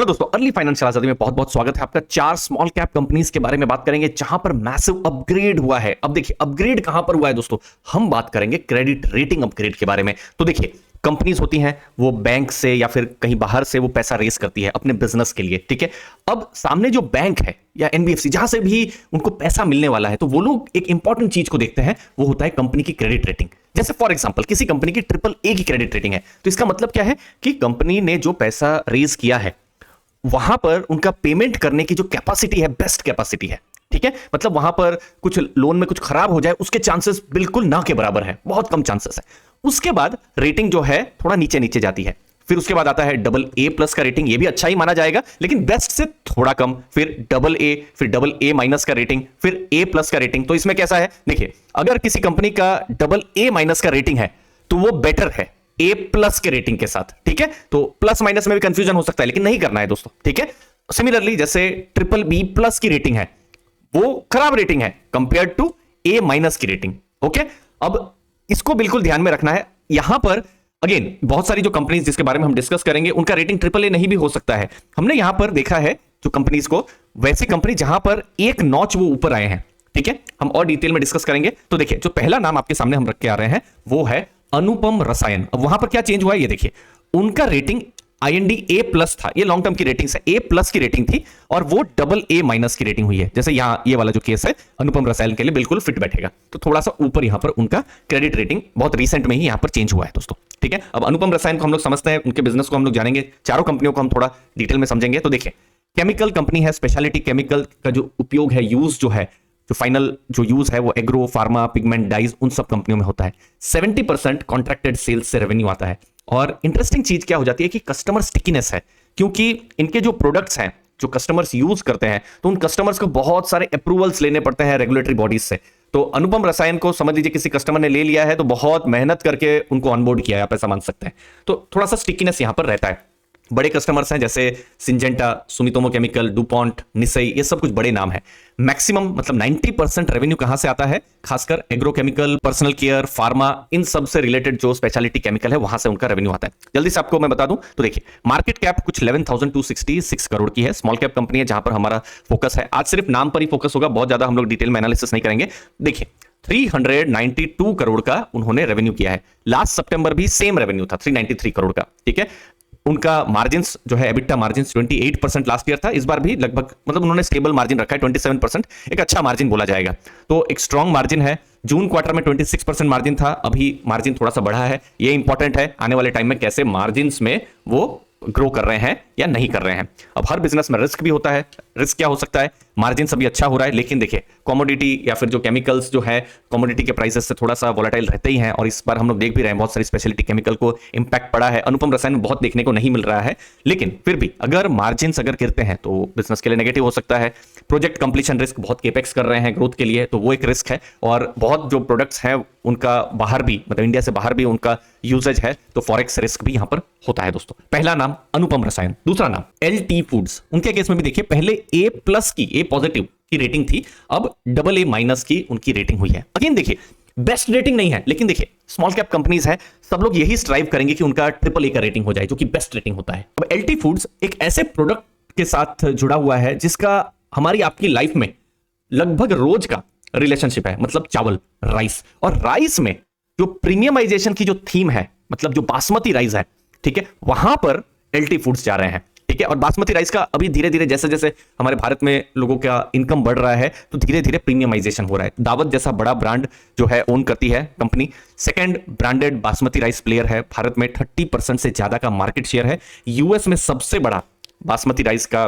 Hello दोस्तों, early financial आजादी में बहुत बहुत स्वागत है आपका। 4 स्मॉल कैप कंपनीज के बारे में बात करेंगे जहां पर मैसिव अपग्रेड हुआ है। अब देखिए अपग्रेड कहां पर हुआ है दोस्तों, हम बात करेंगे क्रेडिट रेटिंग अपग्रेड के बारे में। तो देखिए कंपनीज होती हैं वो बैंक से या फिर कहीं बाहर से वो पैसा रेस करती है अपने बिजनेस के लिए, ठीक है। अब सामने जो बैंक है या एनबीएफसी जहां से भी उनको पैसा मिलने वाला है, तो वो लोग एक इंपॉर्टेंट चीज को देखते हैं, वो होता है कंपनी की क्रेडिट रेटिंग। जैसे फॉर एग्जांपल किसी कंपनी की ट्रिपल ए की क्रेडिट रेटिंग है, तो इसका मतलब क्या है कि कंपनी ने जो पैसा रेज किया है वहां पर उनका पेमेंट करने की जो कैपेसिटी है बेस्ट कैपेसिटी है, ठीक है। मतलब वहां पर कुछ लोन में कुछ खराब हो जाए उसके चांसेस बिल्कुल ना के बराबर है, बहुत कम चांसेस है। उसके बाद रेटिंग जो है थोड़ा नीचे नीचे जाती है। फिर उसके बाद आता है डबल ए प्लस का रेटिंग, ये भी अच्छा ही माना जाएगा लेकिन बेस्ट से थोड़ा कम। फिर डबल ए, फिर डबल ए माइनस का रेटिंग, फिर ए प्लस का रेटिंग। तो इसमें कैसा है, देखिए अगर किसी कंपनी का डबल ए माइनस का रेटिंग है तो वो बेटर है ए प्लस के रेटिंग के साथ, ठीक है। तो प्लस माइनस में भी कंफ्यूजन हो सकता है लेकिन नहीं करना है दोस्तों, ठीक है। सिमिलरली जैसे ट्रिपल बी प्लस की रेटिंग है वो खराब रेटिंग है कंपेयर टू ए माइनस की रेटिंग, ओके। अब इसको बिल्कुल ध्यान में रखना है। यहां पर अगेन बहुत सारी जो कंपनीज जिसके बारे में हम डिस्कस करेंगे उनका रेटिंग ट्रिपल ए नहीं भी हो सकता है। हमने यहां पर देखा है जो कंपनीज को, वैसी कंपनी जहां पर एक नॉच वो ऊपर आए हैं, ठीक है। हम और डिटेल में डिस्कस करेंगे। तो देखिए जो पहला नाम आपके सामने हम रख के आ रहे हैं वो है अनुपम रसायन। अब वहां पर क्या चेंज हुआ है ये देखिए, उनका रेटिंग आईएनडी ए प्लस था, ये लॉन्ग टर्म की रेटिंग से ए प्लस की रेटिंग थी और वो डबल ए माइनस की रेटिंग हुई है। जैसे यहां ये वाला जो केस है अनुपम रसायन के लिए बिल्कुल फिट बैठेगा। तो थोड़ा सा ऊपर यहां पर उनका क्रेडिट रेटिंग बहुत रिसेंट में ही यहां पर चेंज हुआ है दोस्तों, ठीक है। अब अनुपम रसायन को हम लोग समझते हैं, उनके बिजनेस को हम लोग जानेंगे, चारों कंपनियों को हम थोड़ा डिटेल में समझेंगे। तो देखिए केमिकल कंपनी है, स्पेशलिटी केमिकल का जो उपयोग है, यूज जो है, जो फाइनल जो यूज है वो एग्रो, फार्मा, पिगमेंट, डाइज उन सब कंपनियों में होता है। 70% कॉन्ट्रैक्टेड सेल्स से रेवेन्यू आता है। और इंटरेस्टिंग चीज क्या हो जाती है कि कस्टमर स्टिकीनेस है, क्योंकि इनके जो प्रोडक्ट्स हैं जो कस्टमर्स यूज करते हैं तो उन कस्टमर्स को बहुत सारे अप्रूवल्स लेने पड़ते हैं रेगुलेटरी बॉडीज से। तो अनुपम रसायन को समझ लीजिए किसी कस्टमर ने ले लिया है तो बहुत मेहनत करके उनको ऑनबोर्ड किया है, आप ऐसा मान सकते हैं। तो थोड़ा सा स्टिकीनेस यहां पर रहता है। बड़े कस्टमर्स हैं जैसे सिंजेंटा, सुमितोमो केमिकल, डुपॉन्ट, निसई, ये सब कुछ बड़े नाम हैं। मैक्सिमम मतलब 90% रेवेन्यू कहां से आता है, खासकर एग्रोकेमिकल, पर्सनल केयर, फार्मा, इन सब से रिलेटेड जो स्पेशलिटी केमिकल है वहां से उनका रेवेन्यू आता है। जल्दी से आपको मैं बता दूं तो देखिए मार्केट कैप कुछ 11,266 करोड़ की है। स्मॉल कैप कंपनी है जहां पर हमारा फोकस है। आज सिर्फ नाम पर ही फोकस होगा, बहुत ज्यादा हम लोग डिटेल में एनालिसिस नहीं करेंगे। देखिए 392 करोड़ का उन्होंने रेवेन्यू किया है। लास्ट सितंबर भी सेम रेवेन्यू था 393 करोड़ का, ठीक है। उनका मार्जिन्स जो है एबिटा मार्जिन्स 28% लास्ट ईयर था, इस बार भी लगभग मतलब उन्होंने स्टेबल मार्जिन रखा है 27%, एक अच्छा मार्जिन बोला जाएगा। तो एक स्ट्रांग मार्जिन है। जून क्वार्टर में 26% मार्जिन था, अभी मार्जिन थोड़ा सा बढ़ा है। ये इंपॉर्टेंट है आने वाले टाइम में कैसे मार्जिन्स में वो ग्रो कर रहे हैं या नहीं कर रहे हैं। अब हर बिजनेस में रिस्क भी होता है। रिस्क क्या हो सकता है, मार्जिन अभी अच्छा हो रहा है लेकिन देखिए कमोडिटी या फिर जो केमिकल्स जो है कमोडिटी के प्राइसेस से थोड़ा सा वोलेटाइल रहते ही हैं और इस बार हम लोग देख भी रहे हैं बहुत सारी स्पेशलिटी केमिकल को इंपैक्ट पड़ा है। अनुपम रसायन में बहुत देखने को नहीं मिल रहा है लेकिन फिर भी अगर मार्जिन अगर गिरते हैं तो बिजनेस के लिए नेगेटिव हो सकता है। प्रोजेक्ट कंप्लीशन रिस्क, बहुत केपेक्स कर रहे हैं ग्रोथ के लिए तो वो एक रिस्क है। और बहुत जो प्रोडक्ट्स हैं उनका बाहर भी मतलब इंडिया से बाहर भी उनका यूजेज है तो फॉरेक्स रिस्क भी यहां पर होता है दोस्तों। पहला नाम अनुपम रसायन। दूसरा नाम एलटी फूड्स। उनके केस में भी देखिए पहले ए प्लस की, ए पॉजिटिव की रेटिंग थी, अब डबल ए माइनस की उनकी रेटिंग हुई है। अगेन देखिए बेस्ट रेटिंग नहीं है लेकिन देखिए स्मॉल कैप कंपनीज है, सब लोग यही स्ट्राइव करेंगे कि उनका ट्रिपल ए का रेटिंग हो जाए जो कि बेस्ट रेटिंग होता है। अब एलटी फूड्स एक ऐसे प्रोडक्ट के साथ जुड़ा हुआ है जिसका हमारी आपकी लाइफ में लगभग रोज का रिलेशनशिप है, मतलब चावल, राइस। और राइस में जो प्रीमियमाइजेशन की जो थीम है, मतलब जो बासमती राइस है, ठीक है, वहां पर एलटी फूड्स जा रहे हैं, ठीक है। और बासमती राइस का अभी धीरे धीरे जैसे जैसे हमारे भारत में लोगों का इनकम बढ़ रहा है तो धीरे धीरे प्रीमियमाइजेशन हो रहा है। दावत जैसा बड़ा ब्रांड जो है ओन करती है company, second branded basmati rice player है भारत में, 30% से ज्यादा का मार्केट शेयर है। यूएस में सबसे बड़ा बासमती राइस का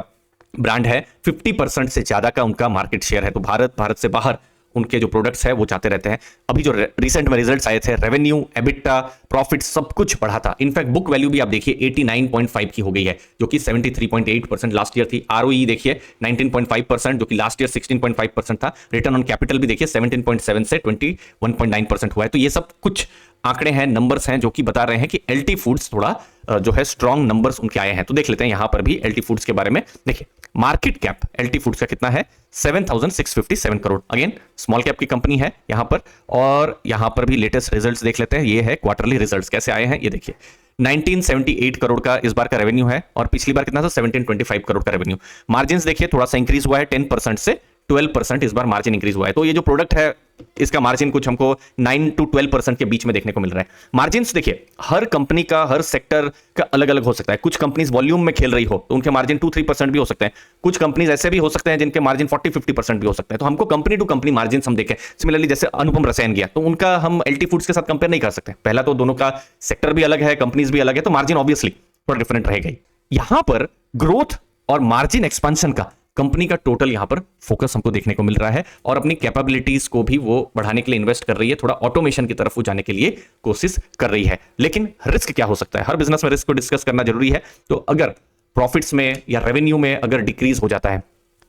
ब्रांड है, 50% से ज्यादा का उनका मार्केट शेयर है। तो भारत से बाहर उनके जो प्रोडक्ट्स है वो जाते रहते हैं। अभी जो रिसेंट में रिजल्ट्स आए थे, रेवेन्यू, एबिटा, प्रॉफिट सब कुछ बढ़ा था। इनफैक्ट बुक वैल्यू भी आप देखिए 89.5 की हो गई है जो कि 73.8% लास्ट ईयर थी। आरओई देखिए 19.5% जो कि लास्ट ईयर 16.5% था। रिटर्न ऑन कैपिटल भी देखिए 17.7 से 21.9% हुआ है। तो ये सब कुछ आंकड़े हैं, नंबर्स हैं जो कि बता रहे हैं कि एलटी फूड्स थोड़ा जो है स्ट्रॉन्ग नंबर्स उनके आए हैं। तो देख लेते हैं यहां पर भी एलटी फूड्स के बारे में। देखिए मार्केट कैप एलटी फूड्स का कितना है, 7,657 करोड़। अगेन स्मॉल कैप की कंपनी है यहां पर। और यहां पर भी लेटेस्ट रिजल्ट्स देख लेते हैं। ये है क्वार्टरली रिजल्ट्स कैसे आए हैं ये देखिए। 1978 करोड़ का इस बार का रेवेन्यू है और पिछली बार कितना था 1725 करोड़ का रेवेन्यू। मार्जिन देखिए थोड़ा सा इंक्रीज हुआ है 10% से 12% इस बार मार्जिन इंक्रीज हुआ है। तो ये जो प्रोडक्ट है इसका मार्जिन कुछ हमको 9 to 12% के बीच में देखने को मिल रहा है। मार्जिन देखिए हर कंपनी का हर सेक्टर का अलग अलग हो सकता है। कुछ कंपनीज वॉल्यूम में खेल रही हो तो उनके मार्जिन 2-3% भी हो सकते हैं। कुछ कंपनीज ऐसे भी हो सकते हैं जिनके मार्जिन 40-50% भी हो सकते हैं। तो हमको कंपनी टू कंपनी मार्जिन हम देखें। सिमिलरली जैसे अनुपम रसायन गया तो उनका हम एलटी फूड्स के साथ कंपेयर नहीं कर सकते। पहला तो दोनों का सेक्टर भी अलग है, कंपनीज भी अलग है, तो मार्जिन ऑब्वियसली थोड़ा डिफरेंट रहेगा ही। यहां पर ग्रोथ और मार्जिन एक्सपेंशन का कंपनी का टोटल यहां पर फोकस हमको देखने को मिल रहा है और अपनी कैपेबिलिटीज को भी वो बढ़ाने के लिए इन्वेस्ट कर रही है, थोड़ा ऑटोमेशन की तरफ वो जाने के लिए कोशिश कर रही है। लेकिन रिस्क क्या हो सकता है, हर बिजनेस में रिस्क को डिस्कस करना जरूरी है। तो अगर प्रॉफिट्स में या रेवेन्यू में अगर डिक्रीज हो जाता है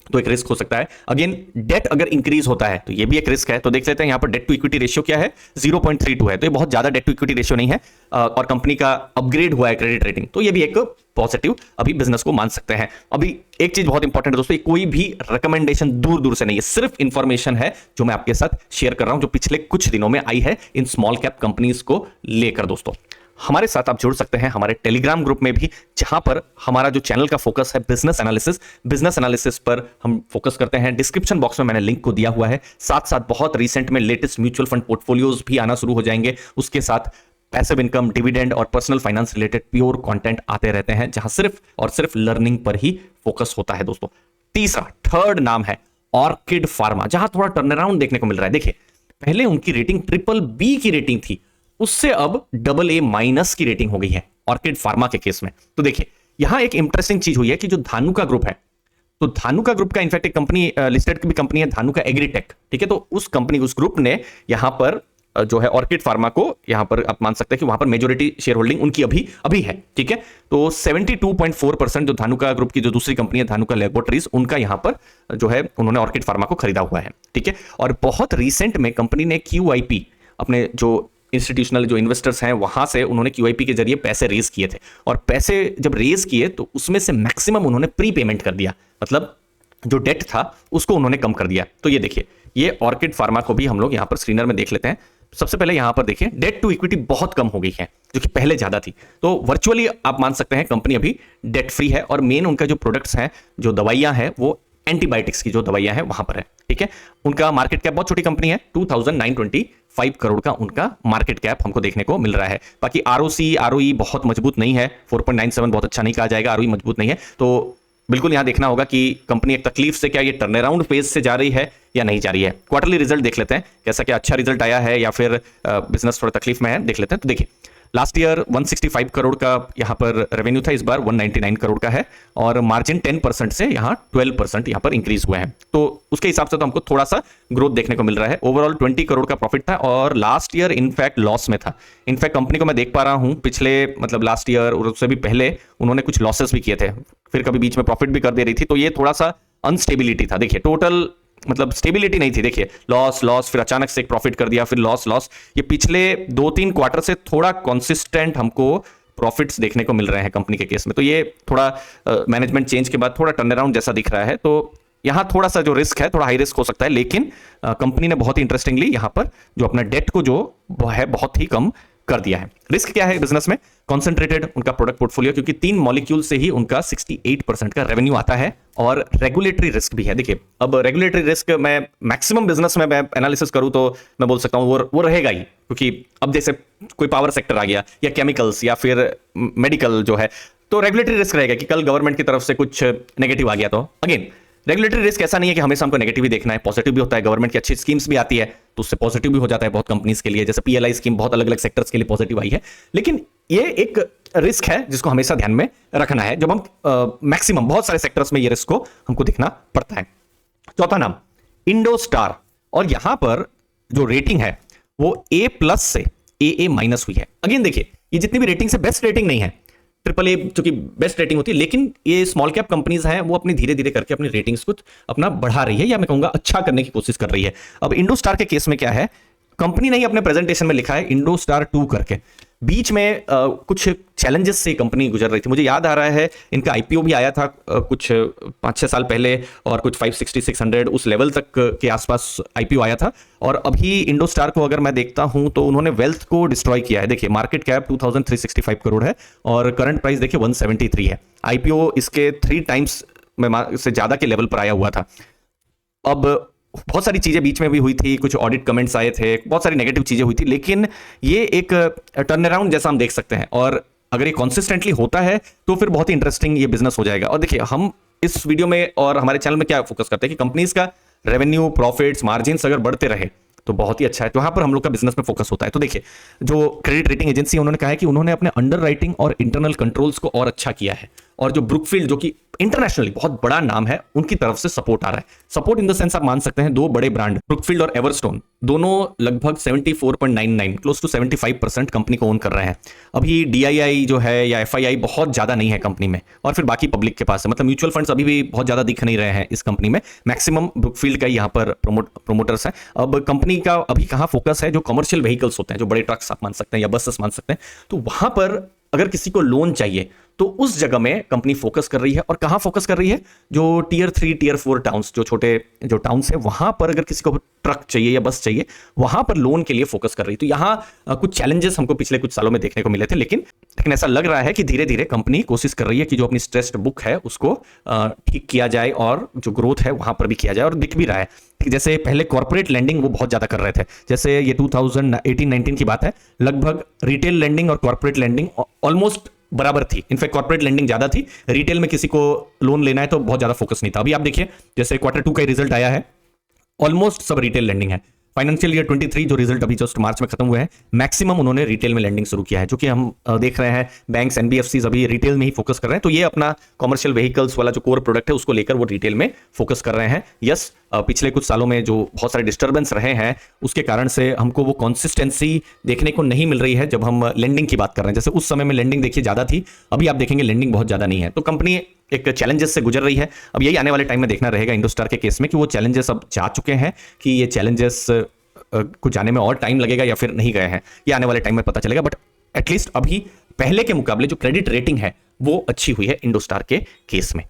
तो एक रिस्क हो सकता है। अगेन डेट अगर इंक्रीज होता है तो ये भी एक रिस्क है। तो देख लेते हैं यहां पर डेट टू इक्विटी रेशियो क्या है, 0.32 है। तो ये बहुत ज्यादा डेट टू इक्विटी रेशियो नहीं है और कंपनी का अपग्रेड हुआ है क्रेडिट रेटिंग, तो ये भी एक पॉजिटिव अभी बिजनेस को मान सकते हैं। अभी एक चीज बहुत इंपॉर्टेंट है दोस्तों, कोई भी रिकमेंडेशन दूर दूर से नहीं है, सिर्फ इंफॉर्मेशन है जो मैं आपके साथ शेयर कर रहा हूं, जो पिछले कुछ दिनों में आई है इन स्मॉल कैप कंपनीज को लेकर। दोस्तों हमारे साथ आप जुड़ सकते हैं हमारे टेलीग्राम ग्रुप में भी, जहां पर हमारा जो चैनल का फोकस है बिजनेस एनालिसिस पर हम फोकस करते हैं। डिस्क्रिप्शन बॉक्स में मैंने लिंक को दिया हुआ है। साथ साथ बहुत रिसेंट में लेटेस्ट म्यूचुअल फंड पोर्टफोलियोज भी आना शुरू हो जाएंगे। उसके साथ पैसिव इनकम, डिविडेंड और personal finance related pure content आते रहते हैं, जहां सिर्फ और सिर्फ लर्निंग पर ही फोकस होता है। दोस्तों थर्ड नाम है ऑर्किड फार्मा, जहां थोड़ा टर्न अराउंड देखने को मिल रहा है। देखिए पहले उनकी रेटिंग BBB की रेटिंग थी, उससे अब AA- की रेटिंग हो गई है ऑर्किड फार्मा के केस में। तो देखिए यहां एक इंटरेस्टिंग चीज हुई है कि जो धानुका ग्रुप है, तो धानुका ग्रुप का इनफैक्ट एक कंपनी लिस्टेड की भी कंपनी है धानुका एग्रीटेक, ठीक है। तो उस कंपनी उस ग्रुप ने यहां पर जो है ऑर्किड फार्मा को यहां पर आप मान सकते हैं कि वहां पर मेजोरिटी शेयर होल्डिंग उनकी अभी है, ठीक है। तो 72.4% जो धानुका ग्रुप की जो दूसरी कंपनी है धानुका लैबोरेटरीज, उनका यहां पर जो है उन्होंने ऑर्किड फार्मा को खरीदा हुआ है, ठीक है। और बहुत रिसेंट में कंपनी ने QIP अपने जो इंस्टीट्यूशनल जो इन्वेस्टर्स हैं वहां से उन्होंने QIP के जरिए पैसे रेज किए थे, और पैसे जब रेज किए तो उसमें से मैक्सिमम उन्होंने प्री पेमेंट कर दिया, मतलब जो डेट था उसको उन्होंने कम कर दिया। तो ये देखिए ये ऑर्किड फार्मा को भी हम लोग यहां पर स्क्रीनर में देख लेते हैं। सबसे पहले यहां पर देखिए डेट टू इक्विटी बहुत कम हो गई है, जो कि पहले ज्यादा थी। तो वर्चुअली आप मान सकते हैं कंपनी अभी डेट फ्री है, और मेन उनका जो प्रोडक्ट्स हैं, जो दवाइयां हैं, वो एंटीबायोटिक्स की जो दवाइयां हैं वहां पर है, ठीक है। उनका मार्केट कैप बहुत छोटी कंपनी है, 2925 करोड़ का उनका मार्केट कैप हमको देखने को मिल रहा है। बाकी ROE बहुत मजबूत नहीं है, 4.97 बहुत अच्छा नहीं कहा जाएगा, ROE मजबूत नहीं है। तो बिल्कुल यहां देखना होगा कि कंपनी एक तकलीफ से क्या ये टर्न अराउंड फेज से जा रही है या नहीं जा रही है। क्वार्टरली रिजल्ट देख लेते हैं, कैसा क्या अच्छा रिजल्ट आया है या फिर बिजनेस थोड़ा तकलीफ में है, देख लेते हैं। तो देखिए लास्ट ईयर 165 करोड़ का यहां पर रेवेन्यू था, इस बार 199 करोड़ का है, और मार्जिन 10% से यहां 12% यहां पर इंक्रीज हुए हैं। तो उसके हिसाब से तो हमको थोड़ा सा ग्रोथ देखने को मिल रहा है। ओवरऑल 20 करोड़ का प्रॉफिट था, और लास्ट ईयर इनफैक्ट लॉस में था। इनफैक्ट कंपनी को मैं देख पा रहा हूं पिछले मतलब लास्ट ईयर और उससे भी पहले उन्होंने कुछ लॉसेस भी किए थे, फिर कभी बीच में प्रॉफिट भी कर दे रही थी। तो ये थोड़ा सा अनस्टेबिलिटी था। देखिए टोटल मतलब स्टेबिलिटी नहीं थी, देखिए लॉस फिर अचानक से एक प्रॉफिट कर दिया, फिर लॉस। ये पिछले 2-3 क्वार्टर से थोड़ा कंसिस्टेंट हमको प्रॉफिट्स देखने को मिल रहे हैं कंपनी के केस में। तो ये थोड़ा मैनेजमेंट चेंज के बाद थोड़ा टर्न अराउंड जैसा दिख रहा है। तो यहां थोड़ा सा जो रिस्क है, थोड़ा हाई रिस्क हो सकता है, लेकिन कंपनी ने बहुत ही इंटरेस्टिंगली यहां पर जो अपना डेट को जो है बहुत ही कम कर दिया है। रिस्क क्या है बिजनेस में, कॉन्सेंट्रेटेड उनका प्रोडक्ट पोर्टफोलियो, क्योंकि 3 मॉलिक्यूल से ही उनका 68% का रेवेन्यू आता है, और रेगुलेटरी रिस्क भी है। देखिए अब रेगुलेटरी रिस्क मैं मैक्सिमम बिजनेस में मैं एनालिसिस करूं तो मैं बोल सकता हूं वो रहेगा ही, क्योंकि अब जैसे कोई पावर सेक्टर आ गया या केमिकल्स या फिर मेडिकल जो है, तो रेगुलेटरी रिस्क रहेगा कि कल गवर्नमेंट की तरफ से कुछ नेगेटिव आ गया। तो अगेन रेगुलेटरी रिस्क ऐसा नहीं है कि हमेशा हमको नेगेटिव ही देखना है, पॉजिटिव भी होता है। गवर्नमेंट की अच्छी स्कीम्स भी आती है तो उससे पॉजिटिव भी हो जाता है बहुत कंपनीज के लिए, जैसे PLI स्कीम बहुत अलग अलग सेक्टर्स के लिए पॉजिटिव आई है। लेकिन ये एक रिस्क है जिसको हमेशा ध्यान में रखना है, जब हम मैक्सिमम बहुत सारे सेक्टर्स में ये रिस्क को हमको देखना पड़ता है। चौथा नाम इंडोस्टार, और यहां पर जो रेटिंग है वो A+ से AA- हुई है। अगेन देखिए ये जितनी भी रेटिंग से बेस्ट रेटिंग नहीं है, AAA जो कि बेस्ट रेटिंग होती है, लेकिन ये स्मॉल कैप कंपनीज हैं वो अपनी धीरे धीरे करके अपनी रेटिंग्स को अपना बढ़ा रही है, या मैं कहूंगा अच्छा करने की कोशिश कर रही है। अब इंडोस्टार के केस में क्या है, कंपनी ने ही अपने प्रेजेंटेशन में लिखा है इंडोस्टार 2 करके। बीच में कुछ चैलेंजेस से कंपनी गुजर रही थी। मुझे याद आ रहा है इनका आईपीओ भी आया था कुछ 5-6 साल पहले, और कुछ 560-600 उस लेवल तक के आसपास आईपीओ आया था। और अभी इंडोस्टार को अगर मैं देखता हूं तो उन्होंने वेल्थ को डिस्ट्रॉय किया है। देखिए मार्केट कैप 2365 करोड़ है और करंट प्राइस देखिए 173 है। आईपीओ इसके 3 टाइम्स से ज्यादा के लेवल पर आया हुआ था। अब बहुत सारी चीजें बीच में भी हुई थी, कुछ ऑडिट कमेंट्स आए थे, बहुत सारी नेगेटिव चीजें हुई थी, लेकिन ये एक टर्न अराउंड जैसा हम देख सकते हैं। और अगर ये कंसिस्टेंटली होता है तो फिर बहुत ही इंटरेस्टिंग ये बिजनेस हो जाएगा। और देखिए हम इस वीडियो में और हमारे चैनल में क्या फोकस करते हैं कि कंपनीज का रेवेन्यू, प्रॉफिट्स, मार्जिन्स अगर बढ़ते रहे तो बहुत ही अच्छा है। तो वहां पर हम लोग का बिजनेस में फोकस होता है। तो देखिए जो क्रेडिट रेटिंग एजेंसी है उन्होंने कहा है कि उन्होंने अपने अंडर राइटिंग और इंटरनल कंट्रोल्स को और अच्छा किया है। और जो ब्रुकफील्ड जो कि इंटरनेशनली बहुत बड़ा नाम है, उनकी तरफ से सपोर्ट आ रहा है। सपोर्ट इन द सेंस आप मान सकते हैं 2 बड़े ब्रांड ब्रुकफील्ड और एवरस्टोन दोनों लगभग 74.99 क्लोज टू 75% कंपनी को ओन कर रहे हैं। अभी डीआईआई जो है या एफआईआई बहुत ज्यादा नहीं है कंपनी में, और फिर बाकी पब्लिक के पास है। मतलब म्यूचुअल फंड्स अभी भी बहुत ज्यादा दिख नहीं रहे हैं इस कंपनी में। मैक्सिमम ब्रुकफील्ड का यहाँ पर प्रोमोटर्स है। अब कंपनी का अभी कहां फोकस है, जो कमर्शियल व्हीकल्स होते हैं, जो बड़े ट्रक्स आप मान सकते हैं या बसेस मान सकते हैं, तो वहां पर अगर किसी को लोन चाहिए तो उस जगह में कंपनी फोकस कर रही है। और कहां फोकस कर रही है, जो टियर 3 टियर 4 टाउन्स, जो छोटे जो टाउन्स है, वहां पर अगर किसी को ट्रक चाहिए या बस चाहिए, वहां पर लोन के लिए फोकस कर रही है। तो यहां कुछ चैलेंजेस हमको पिछले कुछ सालों में देखने को मिले थे, लेकिन ऐसा लग रहा है कि धीरे धीरे कंपनी कोशिश कर रही है कि जो अपनी स्ट्रेस्ड बुक है उसको ठीक किया जाए और जो ग्रोथ है वहां पर भी किया जाए। और दिख भी रहा है कि जैसे पहले कॉर्पोरेट लेंडिंग वो बहुत ज्यादा कर रहे थे। जैसे ये 2018-19 की बात है, लगभग रिटेल लेंडिंग और कॉर्पोरेट लेंडिंग ऑलमोस्ट बराबर थी। इनफैक्ट कॉर्पोरेट लेंडिंग ज्यादा थी, रिटेल में किसी को लोन लेना है तो बहुत ज्यादा फोकस नहीं था। अभी आप देखिए जैसे Q2 का रिजल्ट आया है, ऑलमोस्ट सब रिटेल लेंडिंग है। फाइनेंशियल ईयर 23 जो रिजल्ट अभी जस्ट मार्च में खत्म हुए हैं, मैक्सिमम उन्होंने रिटेल में लेंडिंग शुरू किया है, जो कि हम देख रहे हैं बैंक्स, एनबीएफसीज अभी रिटेल में ही फोकस कर रहे हैं। तो ये अपना कमर्शियल व्हीकल्स वाला जो कोर प्रोडक्ट है उसको लेकर वो रिटेल में फोकस कर रहे हैं। यस, पिछले कुछ सालों में जो बहुत सारे डिस्टर्बेंस रहे हैं उसके कारण से हमको वो कंसिस्टेंसी देखने को नहीं मिल रही है जब हम लेंडिंग की बात कर रहे हैं। जैसे उस समय में लेंडिंग देखिए ज्यादा थी, अभी आप देखेंगे लेंडिंग बहुत ज्यादा नहीं है। तो कंपनी एक चैलेंजेस से गुजर रही है। अब यही आने वाले टाइम में देखना रहेगा इंडोस्टार के केस में कि वो चैलेंजेस अब जा चुके हैं कि ये चैलेंजेस कुछ जाने में और टाइम लगेगा या फिर नहीं गए हैं, ये आने वाले टाइम में पता चलेगा। बट एटलीस्ट अभी पहले के मुकाबले जो क्रेडिट रेटिंग है वो अच्छी हुई है इंडोस्टार के केस में।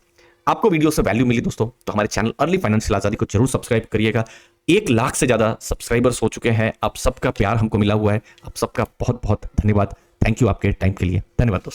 आपको वीडियो से वैल्यू मिली दोस्तों तो हमारे चैनल अर्ली फाइनेंशियल आजादी को जरूर सब्सक्राइब करिएगा। 1 लाख से ज्यादा सब्सक्राइबर्स हो चुके हैं। आप सबका प्यार हमको मिला हुआ है, आप सबका बहुत बहुत धन्यवाद। थैंक यू आपके टाइम के लिए, धन्यवाद दोस्तों।